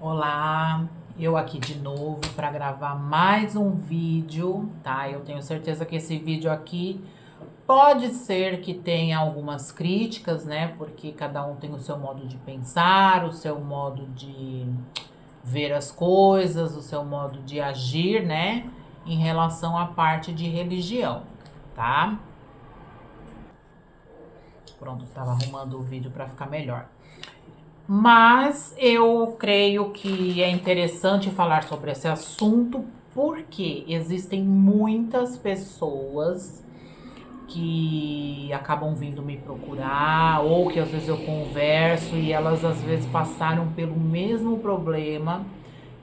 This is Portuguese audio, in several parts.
Olá, eu aqui de novo para gravar mais um vídeo, tá? Eu tenho certeza que esse vídeo aqui pode ser que tenha algumas críticas, né? Porque cada um tem o seu modo de pensar, o seu modo de ver as coisas, o seu modo de agir, né? Em relação à parte de religião, tá? Pronto, estava arrumando o vídeo para ficar melhor. Mas eu creio que é interessante falar sobre esse assunto porque existem muitas pessoas que acabam vindo me procurar ou que às vezes eu converso e elas às vezes passaram pelo mesmo problema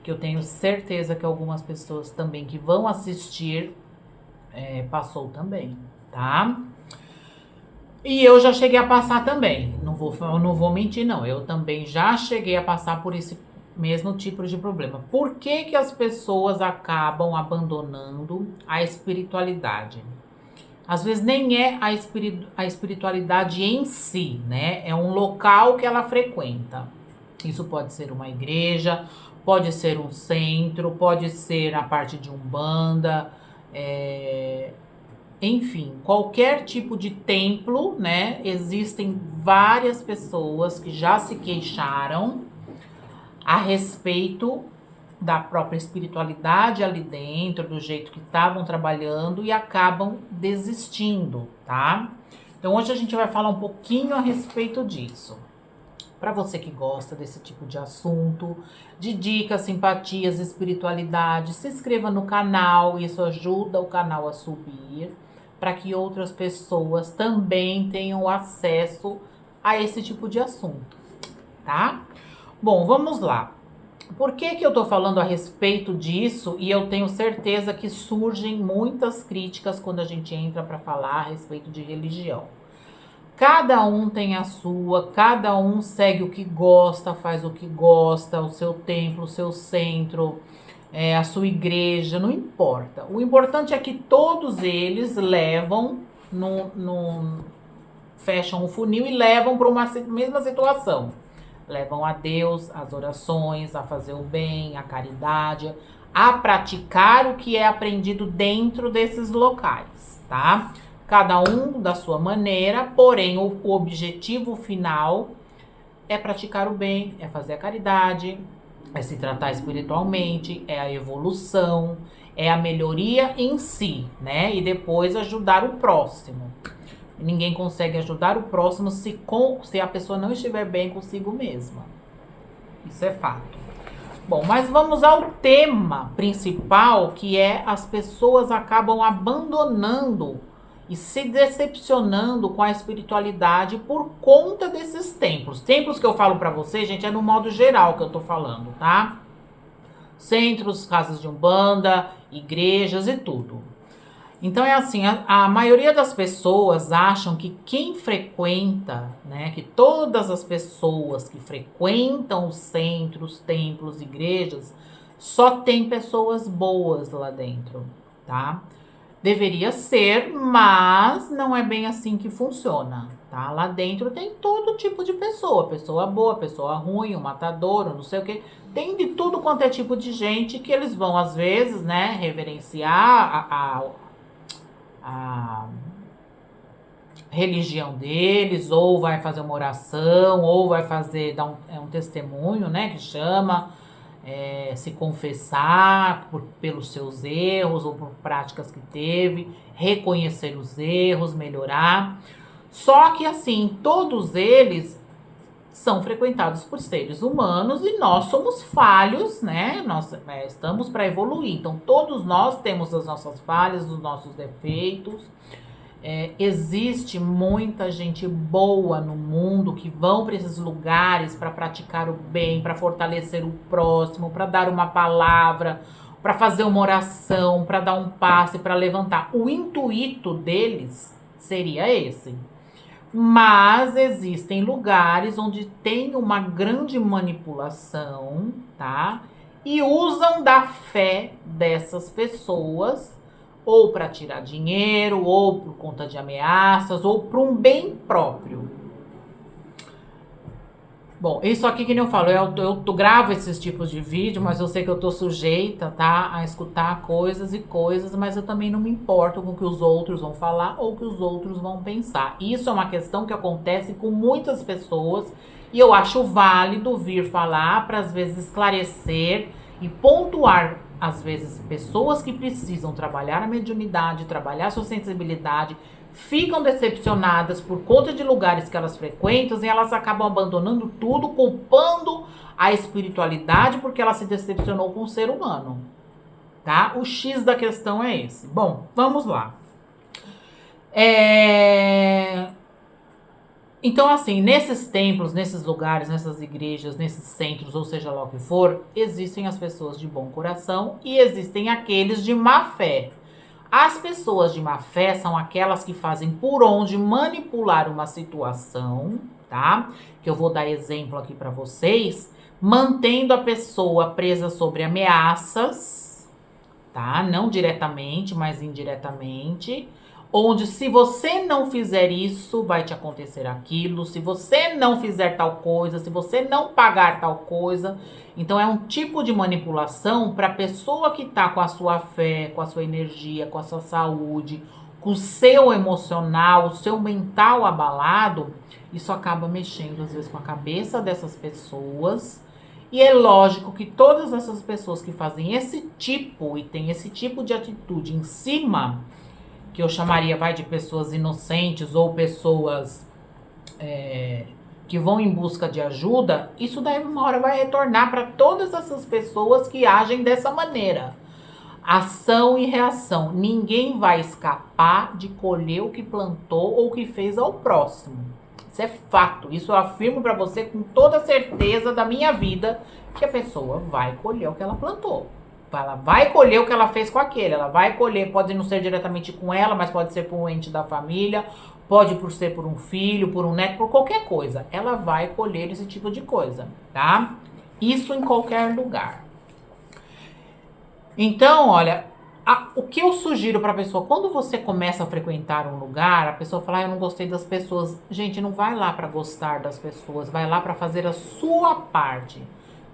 que eu tenho certeza que algumas pessoas também que vão assistir passou também, tá? E eu já cheguei a passar também. Não vou mentir, não. Eu também já cheguei a passar por esse mesmo tipo de problema. Por que que as pessoas acabam abandonando a espiritualidade? Às vezes nem é a espiritualidade em si, né? É um local que ela frequenta. Isso pode ser uma igreja, pode ser um centro, pode ser a parte de umbanda, enfim, qualquer tipo de templo, né? Existem várias pessoas que já se queixaram a respeito da própria espiritualidade ali dentro, do jeito que estavam trabalhando e acabam desistindo, tá? Então hoje a gente vai falar um pouquinho a respeito disso. Para você que gosta desse tipo de assunto, de dicas, simpatias, espiritualidade, se inscreva no canal, isso ajuda o canal a subir, para que outras pessoas também tenham acesso a esse tipo de assunto, tá? Bom, vamos lá. Por que que eu tô falando a respeito disso? E eu tenho certeza que surgem muitas críticas quando a gente entra para falar a respeito de religião. Cada um tem a sua, cada um segue o que gosta, faz o que gosta, o seu templo, o seu centro, a sua igreja, não importa. O importante é que todos eles levam, fecham o funil e levam para uma mesma situação. Levam a Deus, as orações, a fazer o bem, a caridade, a praticar o que é aprendido dentro desses locais, tá? Cada um da sua maneira, porém o objetivo final é praticar o bem, é fazer a caridade, é se tratar espiritualmente, é a evolução, é a melhoria em si, né? E depois ajudar o próximo. Ninguém consegue ajudar o próximo se a pessoa não estiver bem consigo mesma. Isso é fato. Bom, mas vamos ao tema principal, que é as pessoas acabam abandonando e se decepcionando com a espiritualidade por conta desses templos. Templos que eu falo pra vocês, gente, é no modo geral que eu tô falando, tá? Centros, casas de umbanda, igrejas e tudo. Então é assim, a maioria das pessoas acham que quem frequenta, né, que todas as pessoas que frequentam os centros, templos, igrejas, só tem pessoas boas lá dentro, tá? Deveria ser, mas não é bem assim que funciona, tá? Lá dentro tem todo tipo de pessoa, pessoa boa, pessoa ruim, um matador, não sei o que. Tem de tudo quanto é tipo de gente que eles vão, às vezes, né, reverenciar a religião deles, ou vai fazer uma oração, ou vai fazer, dar um testemunho, né, que chama, se confessar pelos seus erros ou por práticas que teve, reconhecer os erros, melhorar. Só que assim, todos eles são frequentados por seres humanos e nós somos falhos, né? Nós estamos para evoluir. Então, todos nós temos as nossas falhas, os nossos defeitos. Existe muita gente boa no mundo que vão para esses lugares para praticar o bem, para fortalecer o próximo, para dar uma palavra, para fazer uma oração, para dar um passe, para levantar. O intuito deles seria esse. Mas existem lugares onde tem uma grande manipulação, tá? E usam da fé dessas pessoas ou para tirar dinheiro, ou por conta de ameaças, ou para um bem próprio. Bom, isso aqui que nem eu falo, eu gravo esses tipos de vídeo, mas eu sei que eu tô sujeita, tá, a escutar coisas e coisas, mas eu também não me importo com o que os outros vão falar ou o que os outros vão pensar. Isso é uma questão que acontece com muitas pessoas e eu acho válido vir falar para às vezes esclarecer e pontuar, às vezes, pessoas que precisam trabalhar a mediunidade, trabalhar a sua sensibilidade, ficam decepcionadas por conta de lugares que elas frequentam e elas acabam abandonando tudo, culpando a espiritualidade porque ela se decepcionou com o ser humano, tá? O X da questão é esse. Bom, vamos lá. Então, assim, nesses templos, nesses lugares, nessas igrejas, nesses centros, ou seja lá o que for, existem as pessoas de bom coração e existem aqueles de má fé. As pessoas de má fé são aquelas que fazem por onde manipular uma situação, tá? Que eu vou dar exemplo aqui para vocês, mantendo a pessoa presa sobre ameaças, tá? Não diretamente, mas indiretamente. Onde se você não fizer isso, vai te acontecer aquilo. Se você não fizer tal coisa, se você não pagar tal coisa. Então é um tipo de manipulação para a pessoa que está com a sua fé, com a sua energia, com a sua saúde, com o seu emocional, o seu mental abalado. Isso acaba mexendo às vezes com a cabeça dessas pessoas. E é lógico que todas essas pessoas que fazem esse tipo e têm esse tipo de atitude em cima, que eu chamaria de pessoas inocentes ou pessoas que vão em busca de ajuda, isso daí uma hora vai retornar para todas essas pessoas que agem dessa maneira. Ação e reação. Ninguém vai escapar de colher o que plantou ou o que fez ao próximo. Isso é fato. Isso eu afirmo para você com toda certeza da minha vida, que a pessoa vai colher o que ela plantou. Ela vai colher o que ela fez com aquele. Ela vai colher, pode não ser diretamente com ela, mas pode ser por um ente da família, pode ser por um filho, por um neto, por qualquer coisa. Ela vai colher esse tipo de coisa, tá? Isso em qualquer lugar. Então, olha, o que eu sugiro pra pessoa, quando você começa a frequentar um lugar, a pessoa fala, eu não gostei das pessoas. Gente, não vai lá pra gostar das pessoas, vai lá pra fazer a sua parte.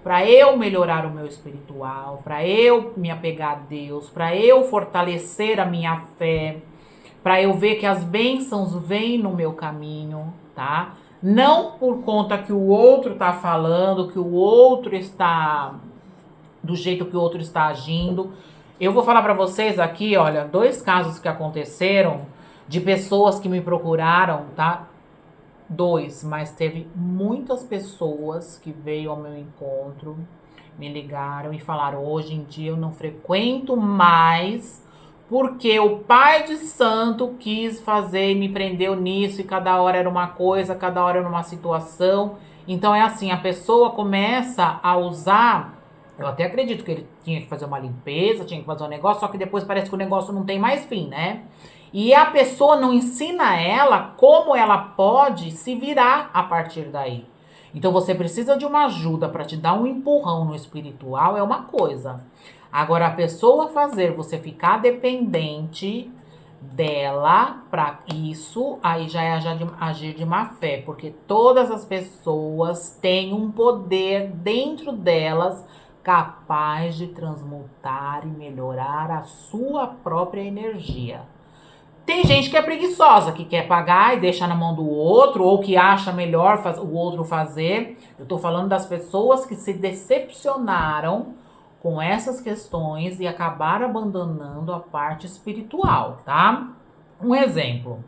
Para eu melhorar o meu espiritual, para eu me apegar a Deus, para eu fortalecer a minha fé, para eu ver que as bênçãos vêm no meu caminho, tá? Não por conta que o outro tá falando, que o outro está do jeito que o outro está agindo. Eu vou falar para vocês aqui, olha, 2 casos que aconteceram de pessoas que me procuraram, tá? 2, mas teve muitas pessoas que veio ao meu encontro, me ligaram e falaram, hoje em dia eu não frequento mais, porque o pai de santo quis fazer e me prendeu nisso, e cada hora era uma coisa, cada hora era uma situação. Então é assim, a pessoa começa a usar, eu até acredito que ele tinha que fazer uma limpeza, tinha que fazer um negócio, só que depois parece que o negócio não tem mais fim, né? E a pessoa não ensina ela como ela pode se virar a partir daí. Então você precisa de uma ajuda para te dar um empurrão no espiritual, é uma coisa. Agora a pessoa fazer você ficar dependente dela para isso, aí já é agir de má fé, porque todas as pessoas têm um poder dentro delas capaz de transmutar e melhorar a sua própria energia. Tem gente que é preguiçosa, que quer pagar e deixar na mão do outro, ou que acha melhor o outro fazer. Eu tô falando das pessoas que se decepcionaram com essas questões e acabaram abandonando a parte espiritual, tá? Um exemplo.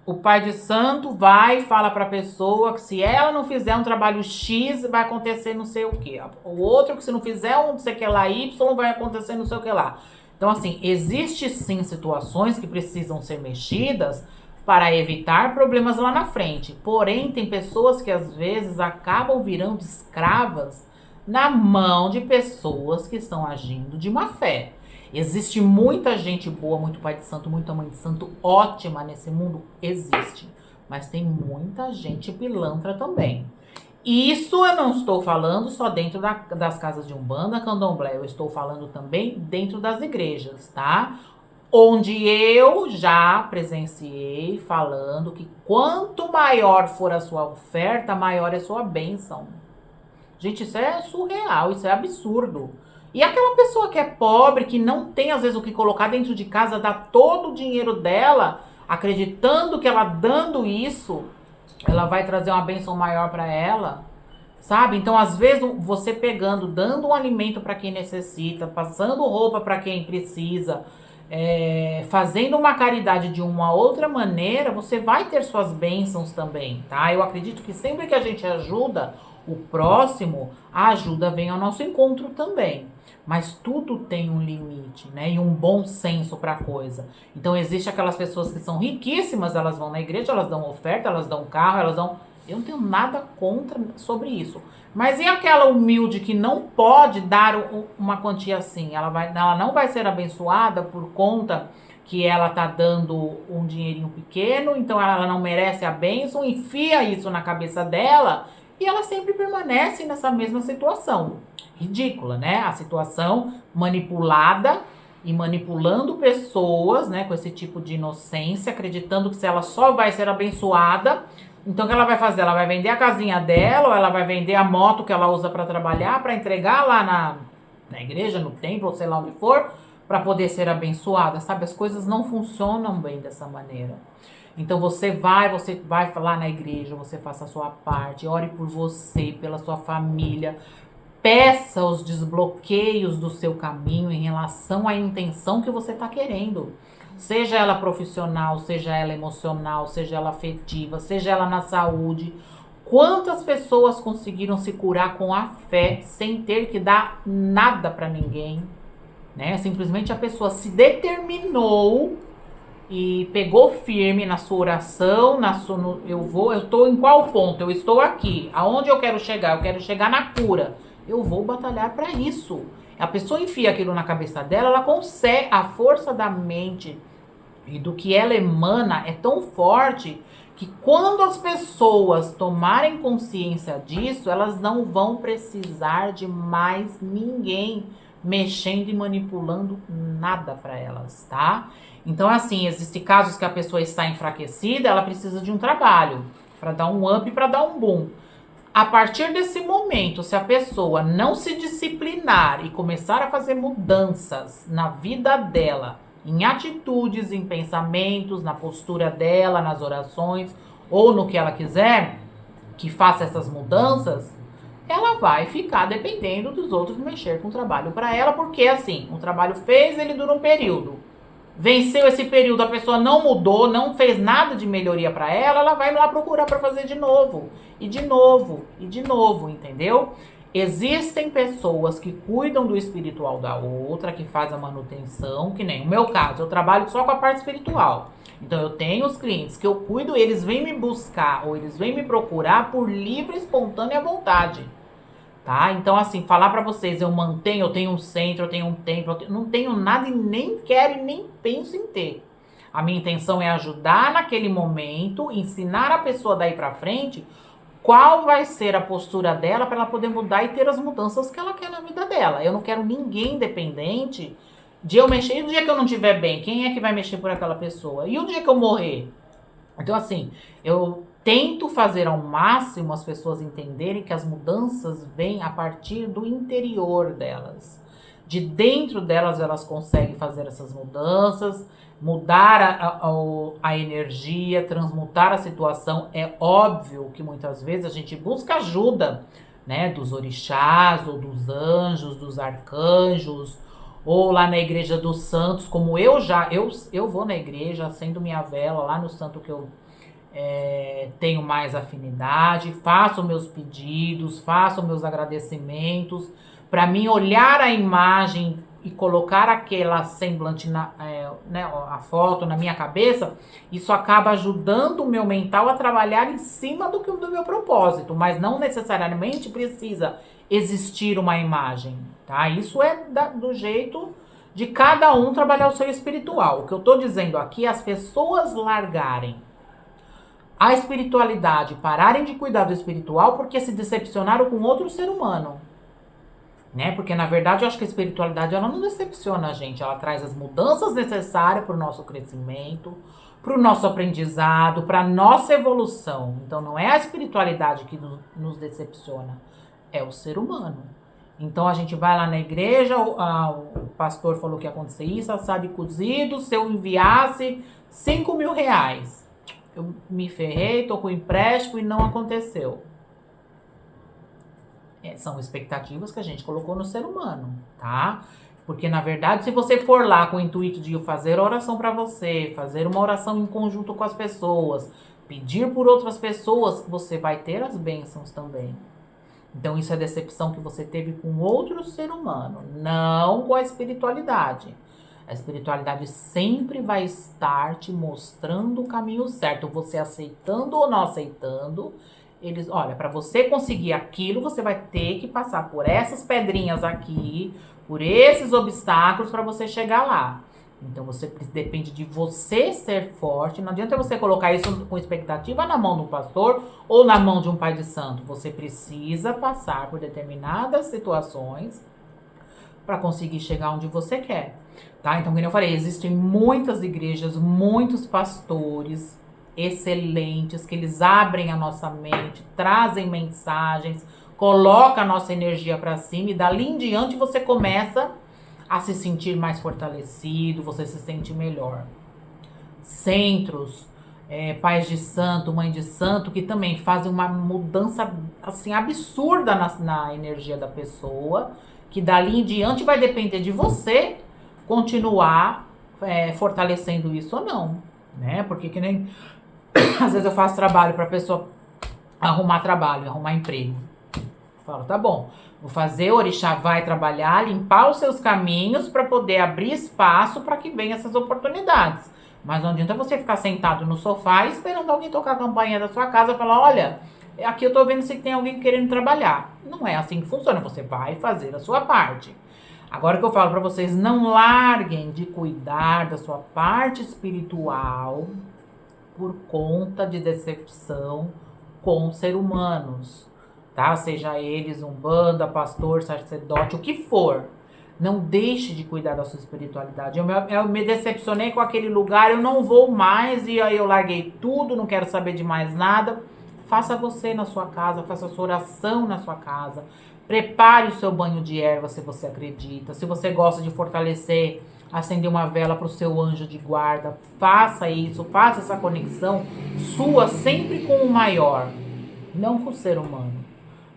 O pai de santo vai e fala para a pessoa que se ela não fizer um trabalho X, vai acontecer não sei o quê. O outro que se não fizer um não sei o que lá Y, vai acontecer não sei o que lá. Então, assim, existe sim situações que precisam ser mexidas para evitar problemas lá na frente. Porém, tem pessoas que às vezes acabam virando escravas na mão de pessoas que estão agindo de má fé. Existe muita gente boa, muito pai de santo, muita mãe de santo ótima nesse mundo, existe. Mas tem muita gente pilantra também. Isso eu não estou falando só dentro das casas de Umbanda, Candomblé, eu estou falando também dentro das igrejas, tá? onde eu já presenciei falando que quanto maior for a sua oferta, maior é a sua bênção. Gente, isso é surreal, isso é absurdo. E aquela pessoa que é pobre, que não tem às vezes o que colocar dentro de casa, dá todo o dinheiro dela, acreditando que ela dando isso, ela vai trazer uma bênção maior para ela, sabe? Então, às vezes, você pegando, dando um alimento para quem necessita, passando roupa para quem precisa, fazendo uma caridade de uma outra maneira, você vai ter suas bênçãos também, tá? Eu acredito que sempre que a gente ajuda o próximo, a ajuda vem ao nosso encontro também. Mas tudo tem um limite, né? E um bom senso para a coisa. Então, existe aquelas pessoas que são riquíssimas, elas vão na igreja, elas dão oferta, elas dão carro, elas dão... Eu não tenho nada contra sobre isso. Mas e aquela humilde que não pode dar uma quantia assim? Ela não vai ser abençoada por conta que ela tá dando um dinheirinho pequeno, então ela não merece a bênção, enfia isso na cabeça dela e ela sempre permanece nessa mesma situação. Ridícula, né? A situação manipulada e manipulando pessoas, né, com esse tipo de inocência, acreditando que se ela só vai ser abençoada, então o que ela vai fazer? Ela vai vender a casinha dela, ou ela vai vender a moto que ela usa para trabalhar, para entregar lá na igreja, no templo, ou sei lá onde for, para poder ser abençoada, sabe? As coisas não funcionam bem dessa maneira. Então você vai lá na igreja, você faça a sua parte, ore por você, pela sua família, peça os desbloqueios do seu caminho em relação à intenção que você está querendo. Seja ela profissional, seja ela emocional, seja ela afetiva, seja ela na saúde. Quantas pessoas conseguiram se curar com a fé sem ter que dar nada para ninguém, né? Simplesmente a pessoa se determinou e pegou firme na sua oração, eu estou em qual ponto? Eu estou aqui. Aonde eu quero chegar? Eu quero chegar na cura. Eu vou batalhar para isso. A pessoa enfia aquilo na cabeça dela, ela consegue, a força da mente e do que ela emana é tão forte que quando as pessoas tomarem consciência disso, elas não vão precisar de mais ninguém mexendo e manipulando nada para elas, tá? Então, assim, existem casos que a pessoa está enfraquecida, ela precisa de um trabalho para dar um up, para dar um boom. A partir desse momento, se a pessoa não se disciplinar e começar a fazer mudanças na vida dela, em atitudes, em pensamentos, na postura dela, nas orações, ou no que ela quiser que faça essas mudanças, ela vai ficar dependendo dos outros mexer com o trabalho para ela, porque assim, o trabalho fez, ele dura um período. Venceu esse período, a pessoa não mudou, não fez nada de melhoria para ela, ela vai lá procurar para fazer de novo, e de novo, e de novo, entendeu? Existem pessoas que cuidam do espiritual da outra, que faz a manutenção, que nem o meu caso, eu trabalho só com a parte espiritual. Então eu tenho os clientes que eu cuido, eles vêm me buscar ou eles vêm me procurar por livre, espontânea vontade. Tá? Então, assim, falar pra vocês, eu tenho um centro, eu tenho um templo, não tenho nada e nem quero e nem penso em ter. A minha intenção é ajudar naquele momento, ensinar a pessoa daí pra frente qual vai ser a postura dela para ela poder mudar e ter as mudanças que ela quer na vida dela. Eu não quero ninguém dependente de eu mexer. E o dia que eu não estiver bem, quem é que vai mexer por aquela pessoa? E o dia que eu morrer? Então, assim, eu tento fazer ao máximo as pessoas entenderem que as mudanças vêm a partir do interior delas. De dentro delas, elas conseguem fazer essas mudanças, mudar a energia, transmutar a situação. É óbvio que muitas vezes a gente busca ajuda, né, dos orixás, ou dos anjos, dos arcanjos, ou lá na igreja dos santos, como eu vou na igreja, acendo minha vela lá no santo que eu tenho mais afinidade, faço meus pedidos, faço meus agradecimentos, para mim olhar a imagem e colocar aquela semblante, né, a foto na minha cabeça, isso acaba ajudando o meu mental a trabalhar em cima do meu propósito, mas não necessariamente precisa existir uma imagem, tá? Isso é do jeito de cada um trabalhar o seu espiritual. O que eu tô dizendo aqui é as pessoas largarem a espiritualidade, pararem de cuidar do espiritual porque se decepcionaram com outro ser humano. né? Porque, na verdade, eu acho que a espiritualidade, ela não decepciona a gente. Ela traz as mudanças necessárias para o nosso crescimento, para o nosso aprendizado, para a nossa evolução. Então, não é a espiritualidade que nos decepciona, é o ser humano. Então, a gente vai lá na igreja, o pastor falou que ia acontecer isso, assado e cozido, se eu enviasse 5.000 reais. Eu me ferrei, tô com empréstimo e não aconteceu. São expectativas que a gente colocou no ser humano, tá? Porque, na verdade, se você for lá com o intuito de fazer oração para você, fazer uma oração em conjunto com as pessoas, pedir por outras pessoas, você vai ter as bênçãos também. Então, isso é decepção que você teve com outro ser humano, não com a espiritualidade. A espiritualidade sempre vai estar te mostrando o caminho certo, você aceitando ou não aceitando. Eles, olha, para você conseguir aquilo, você vai ter que passar por essas pedrinhas aqui, por esses obstáculos para você chegar lá. Então, você depende de você ser forte. Não adianta você colocar isso com expectativa na mão de um pastor ou na mão de um pai de santo. Você precisa passar por determinadas situações para conseguir chegar onde você quer, tá? Então, como eu falei, existem muitas igrejas, muitos pastores excelentes, que eles abrem a nossa mente, trazem mensagens, colocam a nossa energia para cima e dali em diante você começa a se sentir mais fortalecido, você se sente melhor. Centros, pais de santo, mãe de santo, que também fazem uma mudança assim absurda na energia da pessoa, que dali em diante vai depender de você continuar fortalecendo isso ou não, né? Porque que nem às vezes eu faço trabalho para a pessoa arrumar trabalho, arrumar emprego. Falo, tá bom, vou fazer, o orixá vai trabalhar, limpar os seus caminhos para poder abrir espaço para que venham essas oportunidades. Mas não adianta você ficar sentado no sofá esperando alguém tocar a campainha da sua casa e falar, olha, aqui eu tô vendo se tem alguém querendo trabalhar. Não é assim que funciona, você vai fazer a sua parte. Agora que eu falo para vocês, não larguem de cuidar da sua parte espiritual por conta de decepção com seres humanos, tá? Seja eles umbanda, pastor, sacerdote, o que for. Não deixe de cuidar da sua espiritualidade. Eu me decepcionei com aquele lugar, eu não vou mais e aí eu larguei tudo, não quero saber de mais nada. Faça você na sua casa, faça a sua oração na sua casa. Prepare o seu banho de erva se você acredita. Se você gosta de fortalecer, acender uma vela para o seu anjo de guarda. Faça isso, faça essa conexão sua sempre com o maior, não com o ser humano,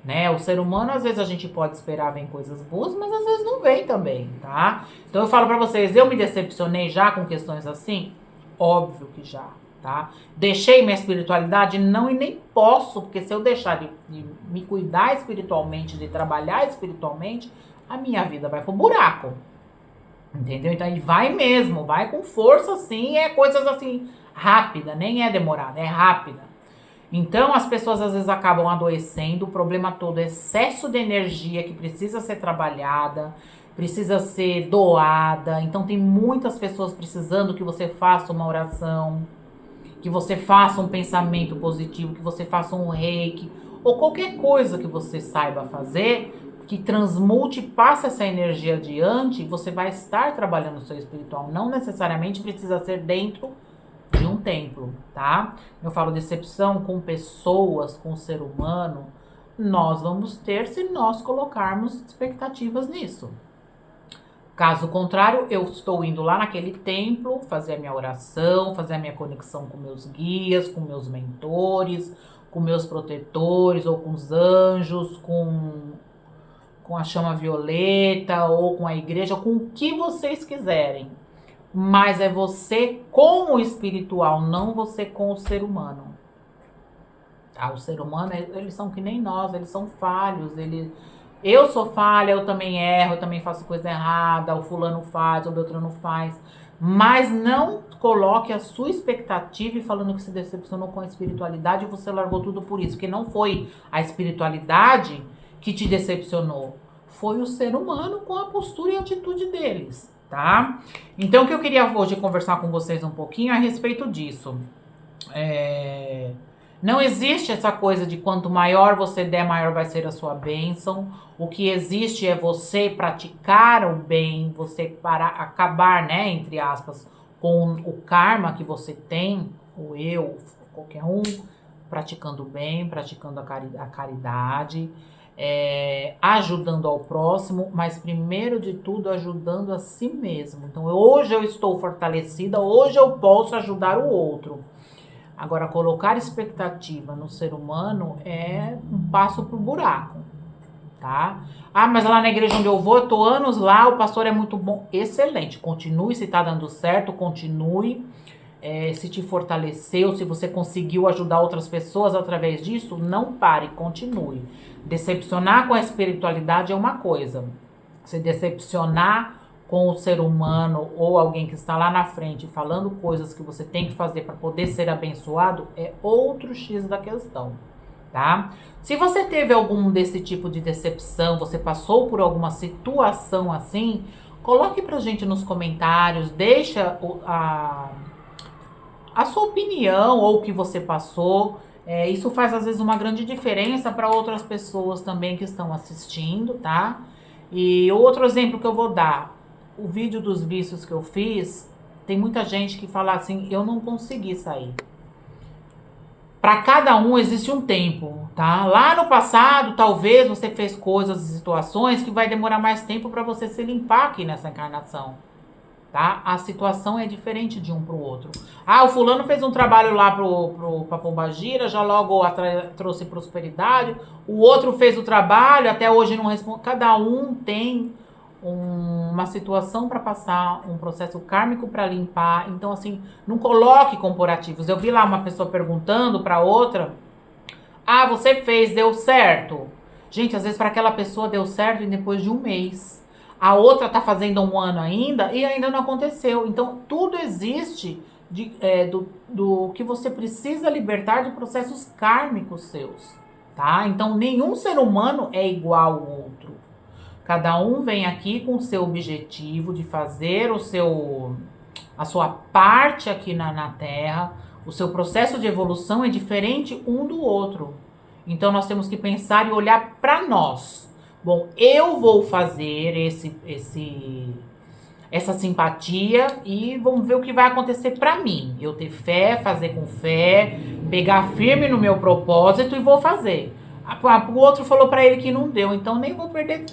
né? O ser humano, às vezes a gente pode esperar vem coisas boas, mas às vezes não vem também, tá? Então eu falo para vocês, eu me decepcionei já com questões assim? Óbvio que já, tá? Deixei minha espiritualidade? Não, e nem posso, porque se eu deixar de me cuidar espiritualmente, de trabalhar espiritualmente, a minha vida vai pro buraco. Entendeu? Então ele vai mesmo, vai com força assim, coisas assim, rápida, nem é demorada, é rápida. Então as pessoas às vezes acabam adoecendo, o problema todo é excesso de energia que precisa ser trabalhada, precisa ser doada. Então tem muitas pessoas precisando que você faça uma oração, que você faça um pensamento positivo, que você faça um reiki, ou qualquer coisa que você saiba fazer, que transmute e passe essa energia adiante, você vai estar trabalhando o seu espiritual. Não necessariamente precisa ser dentro de um templo, tá? Eu falo decepção com pessoas, com o ser humano, nós vamos ter se nós colocarmos expectativas nisso. Caso contrário, eu estou indo lá naquele templo, fazer a minha oração, fazer a minha conexão com meus guias, com meus mentores, com meus protetores, ou com os anjos, com a chama violeta, ou com a igreja, com o que vocês quiserem. Mas é você com o espiritual, não você com o ser humano. Tá? O ser humano, eles são que nem nós, eles são falhos, eu sou falha, eu também erro, eu também faço coisa errada, o fulano faz, o Beltrano faz. Mas não coloque a sua expectativa e falando que se decepcionou com a espiritualidade e você largou tudo por isso. Porque não foi a espiritualidade que te decepcionou. Foi o ser humano com a postura e a atitude deles, tá? Então, o que eu queria hoje conversar com vocês um pouquinho é a respeito disso. Não existe essa coisa de quanto maior você der, maior vai ser a sua bênção. O que existe é você praticar o bem, você acabar, né, entre aspas, com o karma que você tem, ou eu, qualquer um, praticando o bem, praticando a caridade, ajudando ao próximo, mas primeiro de tudo ajudando a si mesmo. Então hoje eu estou fortalecida, hoje eu posso ajudar o outro. Agora, colocar expectativa no ser humano é um passo pro buraco, tá? Ah, mas lá na igreja onde eu vou, eu tô anos lá, o pastor é muito bom. Excelente, continue, se tá dando certo, continue. Se te fortaleceu, se você conseguiu ajudar outras pessoas através disso, não pare, continue. Decepcionar com a espiritualidade é uma coisa. Se decepcionar com o ser humano ou alguém que está lá na frente falando coisas que você tem que fazer para poder ser abençoado, é outro X da questão, tá? Se você teve algum desse tipo de decepção, você passou por alguma situação assim, coloque pra gente nos comentários, deixa a sua opinião ou o que você passou. Isso faz às vezes uma grande diferença para outras pessoas também que estão assistindo, tá? E outro exemplo que eu vou dar, o vídeo dos vícios que eu fiz, tem muita gente que fala assim, eu não consegui sair. Para cada um existe um tempo, tá? Lá no passado, talvez você fez coisas e situações que vai demorar mais tempo para você se limpar aqui nessa encarnação, tá? A situação é diferente de um pro outro. Ah, o fulano fez um trabalho lá pra Pombagira, já logo trouxe prosperidade. O outro fez o trabalho, até hoje não responde. Cada um tem uma situação para passar, um processo kármico para limpar. Então, assim, não coloque comparativos. Eu vi lá uma pessoa perguntando para outra: ah, você fez, deu certo? Gente, às vezes para aquela pessoa deu certo e depois de um mês. A outra tá fazendo um ano ainda e ainda não aconteceu. Então, tudo existe do que você precisa libertar de processos kármicos seus, tá? Então, nenhum ser humano é igual ao outro. Cada um vem aqui com o seu objetivo de fazer a sua parte aqui na Terra. O seu processo de evolução é diferente um do outro. Então, nós temos que pensar e olhar para nós. Bom, eu vou fazer essa simpatia e vamos ver o que vai acontecer para mim. Eu ter fé, fazer com fé, pegar firme no meu propósito e vou fazer. O outro falou para ele que não deu, então nem vou perder.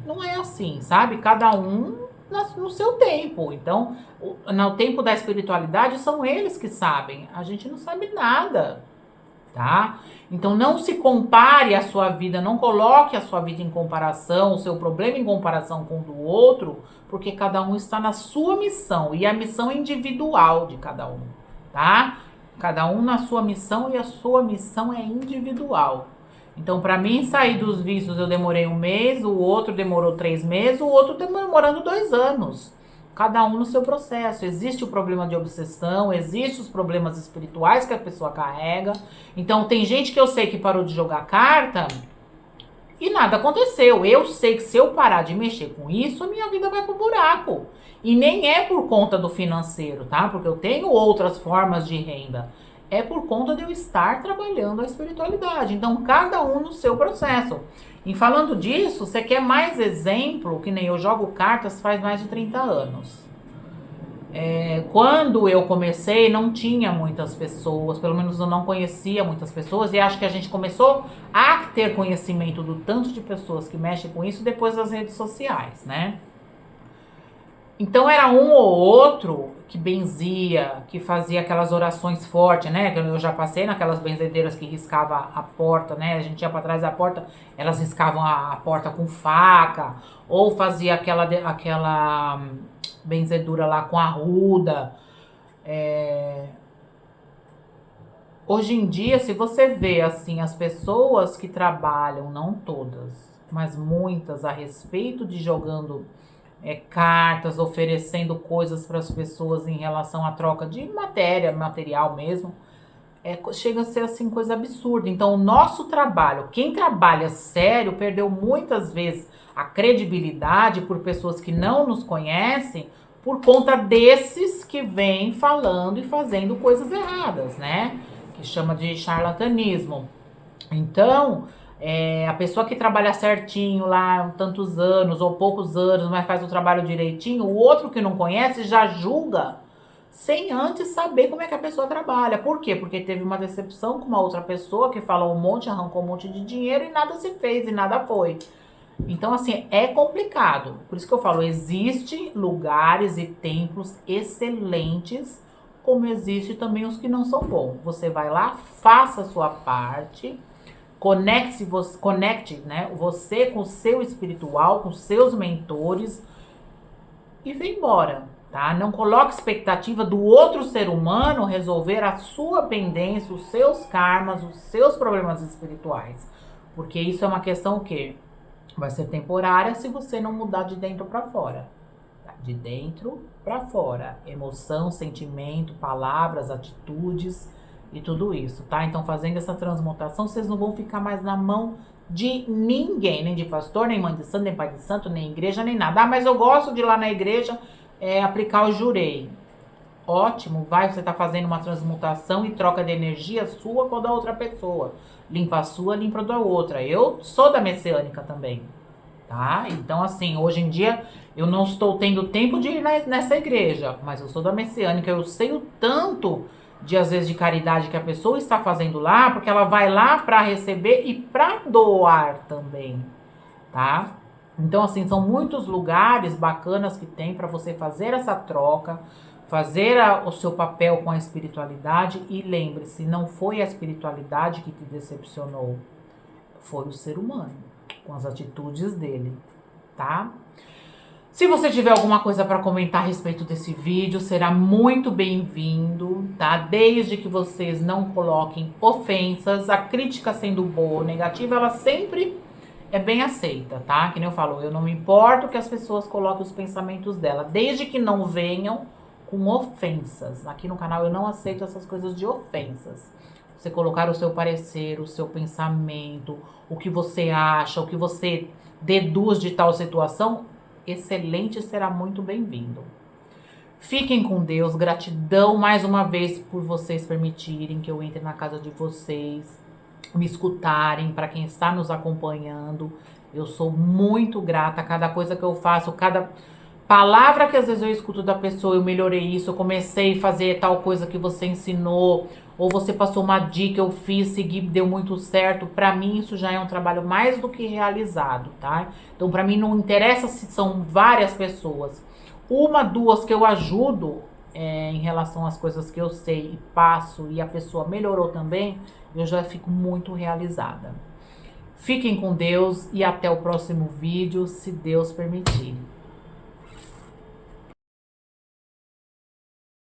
Não é assim, sabe? Cada um no seu tempo. Então, no tempo da espiritualidade, são eles que sabem. A gente não sabe nada, tá? Então, não se compare a sua vida, não coloque a sua vida em comparação, o seu problema em comparação com o do outro, porque cada um está na sua missão, e a missão é individual de cada um, tá? Cada um na sua missão, e a sua missão é individual. Então, para mim sair dos vícios, eu demorei 1 mês, o outro demorou 3 meses, o outro demorando 2 anos. Cada um no seu processo. Existe o problema de obsessão, existem os problemas espirituais que a pessoa carrega. Então, tem gente que eu sei que parou de jogar carta e nada aconteceu. Eu sei que se eu parar de mexer com isso, a minha vida vai pro buraco. E nem é por conta do financeiro, tá? Porque eu tenho outras formas de renda. É por conta de eu estar trabalhando a espiritualidade. Então, cada um no seu processo. E falando disso, você quer mais exemplo, que nem eu jogo cartas faz mais de 30 anos. Quando eu comecei, não tinha muitas pessoas, pelo menos eu não conhecia muitas pessoas, e acho que a gente começou a ter conhecimento do tanto de pessoas que mexem com isso depois das redes sociais, né? Então era um ou outro que benzia, que fazia aquelas orações fortes, né? Eu já passei naquelas benzedeiras que riscava a porta, né? A gente ia para trás da porta, elas riscavam a porta com faca, ou fazia aquela benzedura lá com arruda. Hoje em dia, se você vê assim as pessoas que trabalham, não todas, mas muitas, a respeito de jogando cartas, oferecendo coisas para as pessoas em relação à troca de material mesmo, chega a ser assim coisa absurda. Então o nosso trabalho, quem trabalha sério, perdeu muitas vezes a credibilidade por pessoas que não nos conhecem, por conta desses que vêm falando e fazendo coisas erradas, né? Que que chama de charlatanismo. Então, a pessoa que trabalha certinho lá tantos anos ou poucos anos, mas faz o trabalho direitinho, o outro que não conhece já julga sem antes saber como é que a pessoa trabalha. Por quê? Porque teve uma decepção com uma outra pessoa que falou um monte, arrancou um monte de dinheiro e nada se fez e nada foi. Então, assim, é complicado. Por isso que eu falo, existem lugares e templos excelentes, como existe também os que não são bons. Você vai lá, faça a sua parte, conecte, né, você com o seu espiritual, com seus mentores e vem embora, tá? Não coloque expectativa do outro ser humano resolver a sua pendência, os seus karmas, os seus problemas espirituais. Porque isso é uma questão que vai ser temporária se você não mudar de dentro para fora. De dentro para fora. Emoção, sentimento, palavras, atitudes e tudo isso, tá? Então, fazendo essa transmutação, vocês não vão ficar mais na mão de ninguém, nem de pastor, nem mãe de santo, nem pai de santo, nem igreja, nem nada. Ah, mas eu gosto de ir lá na igreja aplicar o jurei. Ótimo, vai, você tá fazendo uma transmutação e troca de energia sua com a da outra pessoa. Limpa a sua, limpa a da outra. Eu sou da messiânica também, tá? Então, assim, hoje em dia eu não estou tendo tempo de ir nessa igreja, mas eu sou da messiânica, eu sei o tanto de, às vezes, de caridade que a pessoa está fazendo lá, porque ela vai lá para receber e para doar também, tá? Então, assim, são muitos lugares bacanas que tem para você fazer essa troca, fazer o seu papel com a espiritualidade e lembre-se, não foi a espiritualidade que te decepcionou, foi o ser humano, com as atitudes dele, tá? Se você tiver alguma coisa para comentar a respeito desse vídeo, será muito bem-vindo, tá? Desde que vocês não coloquem ofensas, a crítica sendo boa ou negativa, ela sempre é bem aceita, tá? Que nem eu falo, eu não me importo que as pessoas coloquem os pensamentos dela, desde que não venham com ofensas. Aqui no canal eu não aceito essas coisas de ofensas. Você colocar o seu parecer, o seu pensamento, o que você acha, o que você deduz de tal situação, excelente, será muito bem-vindo. Fiquem com Deus, gratidão mais uma vez por vocês permitirem que eu entre na casa de vocês, me escutarem, para quem está nos acompanhando. Eu sou muito grata a cada coisa que eu faço, cada palavra que às vezes eu escuto da pessoa, eu melhorei isso, eu comecei a fazer tal coisa que você ensinou, ou você passou uma dica, eu fiz, segui, deu muito certo. Pra mim isso já é um trabalho mais do que realizado, tá? Então pra mim não interessa se são várias pessoas. Uma, duas que eu ajudo em relação às coisas que eu sei e passo e a pessoa melhorou também, eu já fico muito realizada. Fiquem com Deus e até o próximo vídeo, se Deus permitir.